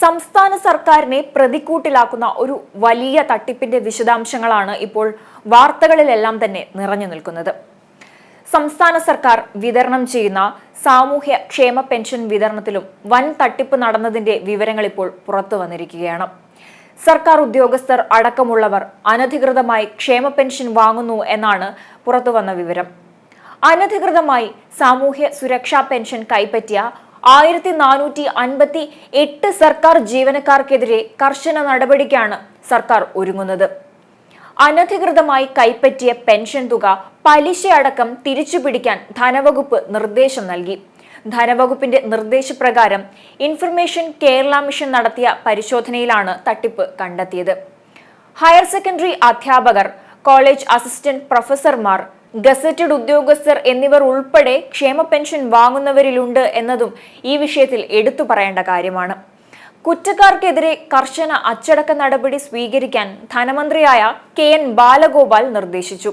സംസ്ഥാന സർക്കാരിനെ പ്രതിക്കൂട്ടിലാക്കുന്ന ഒരു വലിയ തട്ടിപ്പിന്റെ വിശദാംശങ്ങളാണ് ഇപ്പോൾ വാർത്തകളിലെല്ലാം തന്നെ നിറഞ്ഞു നിൽക്കുന്നത്. സംസ്ഥാന സർക്കാർ വിതരണം ചെയ്യുന്ന സാമൂഹ്യ ക്ഷേമ പെൻഷൻ വിതരണത്തിലും വൻ തട്ടിപ്പ് നടന്നതിന്റെ വിവരങ്ങൾ ഇപ്പോൾ പുറത്തു വന്നിരിക്കുകയാണ്. സർക്കാർ ഉദ്യോഗസ്ഥർ അടക്കമുള്ളവർ അനധികൃതമായി ക്ഷേമ പെൻഷൻ വാങ്ങുന്നു എന്നാണ് പുറത്തുവന്ന വിവരം. അനധികൃതമായി സാമൂഹ്യ സുരക്ഷാ പെൻഷൻ കൈപ്പറ്റിയ 1458 സർക്കാർ ജീവനക്കാർക്കെതിരെ കർശന നടപടിക്കാണ് സർക്കാർ ഒരുങ്ങുന്നത്. അനധികൃതമായി കൈപ്പറ്റിയ പെൻഷൻ തുക പലിശയടക്കം തിരിച്ചുപിടിക്കാൻ ധനവകുപ്പ് നിർദ്ദേശം നൽകി. ധനവകുപ്പിന്റെ നിർദ്ദേശപ്രകാരം ഇൻഫർമേഷൻ കേരള മിഷൻ നടത്തിയ പരിശോധനയിലാണ് തട്ടിപ്പ് കണ്ടെത്തിയത്. ഹയർ സെക്കൻഡറി അധ്യാപകർ, കോളേജ് അസിസ്റ്റന്റ് പ്രൊഫസർമാർ, ഗസറ്റഡ് ഉദ്യോഗസ്ഥർ എന്നിവർ ഉൾപ്പെടെ ക്ഷേമ പെൻഷൻ വാങ്ങുന്നവരിലുണ്ട് എന്നതും ഈ വിഷയത്തിൽ എടുത്തു പറയേണ്ട കാര്യമാണ്. കുറ്റക്കാർക്കെതിരെ കർശന അച്ചടക്ക നടപടി സ്വീകരിക്കാൻ ധനമന്ത്രിയായ KN ബാലഗോപാൽ നിർദ്ദേശിച്ചു.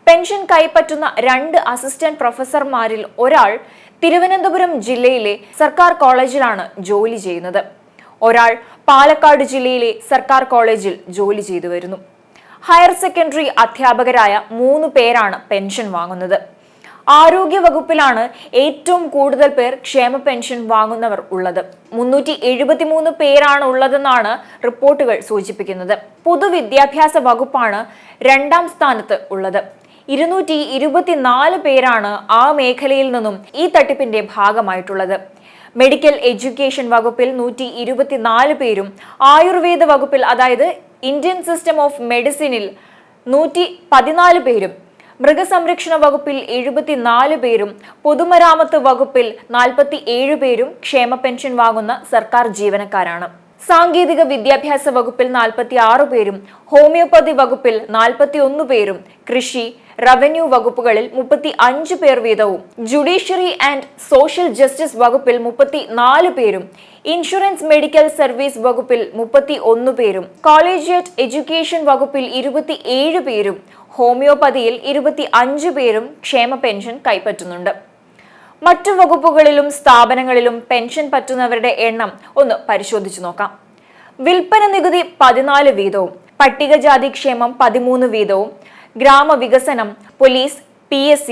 പെൻഷൻ കൈപ്പറ്റുന്ന 2 അസിസ്റ്റന്റ് പ്രൊഫസർമാരിൽ ഒരാൾ തിരുവനന്തപുരം ജില്ലയിലെ സർക്കാർ കോളേജിലാണ് ജോലി ചെയ്യുന്നത്. ഒരാൾ പാലക്കാട് ജില്ലയിലെ സർക്കാർ കോളേജിൽ ജോലി ചെയ്തു വരുന്നു. ഹയർ സെക്കൻഡറി അധ്യാപകരായ 3 പേരാണ് പെൻഷൻ വാങ്ങുന്നത്. ആരോഗ്യ വകുപ്പിലാണ് ഏറ്റവും കൂടുതൽ പേർ ക്ഷേമ പെൻഷൻ വാങ്ങുന്നവർ ഉള്ളത്. 373 പേരാണ് ഉള്ളതെന്നാണ് റിപ്പോർട്ടുകൾ സൂചിപ്പിക്കുന്നത്. പൊതുവിദ്യാഭ്യാസ വകുപ്പാണ് 2ാം സ്ഥാനത്ത് ഉള്ളത്. 224 പേരാണ് ആ മേഖലയിൽ നിന്നും ഈ തട്ടിപ്പിന്റെ ഭാഗമായിട്ടുള്ളത്. മെഡിക്കൽ എഡ്യൂക്കേഷൻ വകുപ്പിൽ 124 പേരും, ആയുർവേദ വകുപ്പിൽ അതായത് ഇന്ത്യൻ സിസ്റ്റം ഓഫ് മെഡിസിനിൽ 114 പേരും, മൃഗസംരക്ഷണ വകുപ്പിൽ 74 പേരും, പൊതുമരാമത്ത് വകുപ്പിൽ 47 പേരും ക്ഷേമ പെൻഷൻ വാങ്ങുന്ന സർക്കാർ ജീവനക്കാരാണ്. സാങ്കേതിക വിദ്യാഭ്യാസ വകുപ്പിൽ 46 പേരും, ഹോമിയോപ്പതി വകുപ്പിൽ 41 പേരും, കൃഷി, റവന്യൂ വകുപ്പുകളിൽ 35 പേർ വീതവും, ജുഡീഷ്യറി ആൻഡ് സോഷ്യൽ ജസ്റ്റിസ് വകുപ്പിൽ 34 പേരും, ഇൻഷുറൻസ് മെഡിക്കൽ സർവീസ് വകുപ്പിൽ 31 പേരും, കോളേജിയറ്റ് എഡ്യൂക്കേഷൻ വകുപ്പിൽ 27 പേരും, ഹോമിയോപ്പതിയിൽ 25 പേരും ക്ഷേമ പെൻഷൻ കൈപ്പറ്റുന്നുണ്ട്. മറ്റു വകുപ്പുകളിലും സ്ഥാപനങ്ങളിലും പെൻഷൻ പറ്റുന്നവരുടെ എണ്ണം ഒന്ന് പരിശോധിച്ചു നോക്കാം. വിൽപ്പന നികുതി 14 വീതവും, പട്ടികജാതി ക്ഷേമം 13 വീതവും, ഗ്രാമവികസനം, police, PSC,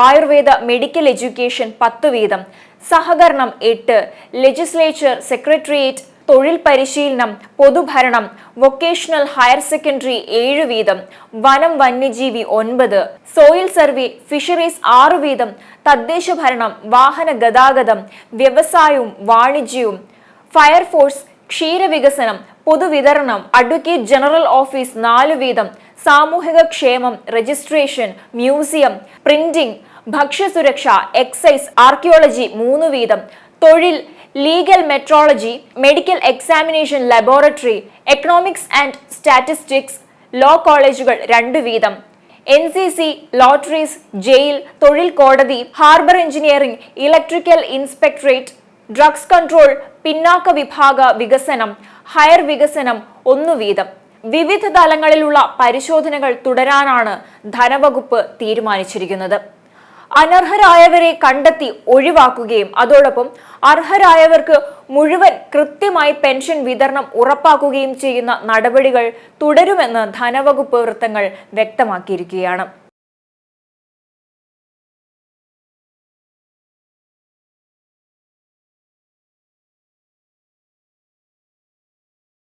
Ayurveda medical education 10 വീതം, സഹകരണം 8, ലെജിസ്ലേച്ചർ, സെക്രട്ടേറിയറ്റ്, തൊഴിൽ പരിശീലനം, പൊതുഭരണം, വൊക്കേഷണൽ ഹയർ സെക്കൻഡറി 7 വീതം, വനം വന്യജീവി 9, സോയിൽ സർവേ, ഫിഷറീസ് 6 വീതം, തദ്ദേശ ഭരണം, വാഹന ഗതാഗതം, വ്യവസായവും വാണിജ്യവും, ഫയർഫോഴ്സ്, ക്ഷീരവികസനം, പൊതുവിതരണം, അഡ്വക്കേറ്റ് ജനറൽ ഓഫീസ് 4 വീതം, സാമൂഹിക ക്ഷേമം, രജിസ്ട്രേഷൻ, മ്യൂസിയം, പ്രിന്റിംഗ്, ഭക്ഷ്യസുരക്ഷ, എക്സൈസ്, ആർക്കിയോളജി 3 വീതം, തൊഴിൽ, legal metrology, medical examination laboratory, economics and statistics, law കോളേജുകൾ 2 വീതം, NCC, ലോട്ടറീസ്, ജയിൽ, തൊഴിൽ കോടതി, harbour engineering, electrical inspectorate, drugs control, പിന്നാക്ക വിഭാഗ വികസനം, ഹയർ വികസനം 1 വീതം. വിവിധ തലങ്ങളിലുള്ള പരിശോധനകൾ തുടരാനാണ് ധനവകുപ്പ് തീരുമാനിച്ചിരിക്കുന്നത്. അനർഹരായവരെ കണ്ടെത്തി ഒഴിവാക്കുകയും അതോടൊപ്പം അർഹരായവർക്ക് മുഴുവൻ കൃത്യമായി പെൻഷൻ വിതരണം ഉറപ്പാക്കുകയും ചെയ്യുന്ന നടപടികൾ തുടരുമെന്ന് ധനവകുപ്പ് വൃത്തങ്ങൾ വ്യക്തമാക്കിയിരിക്കുകയാണ്.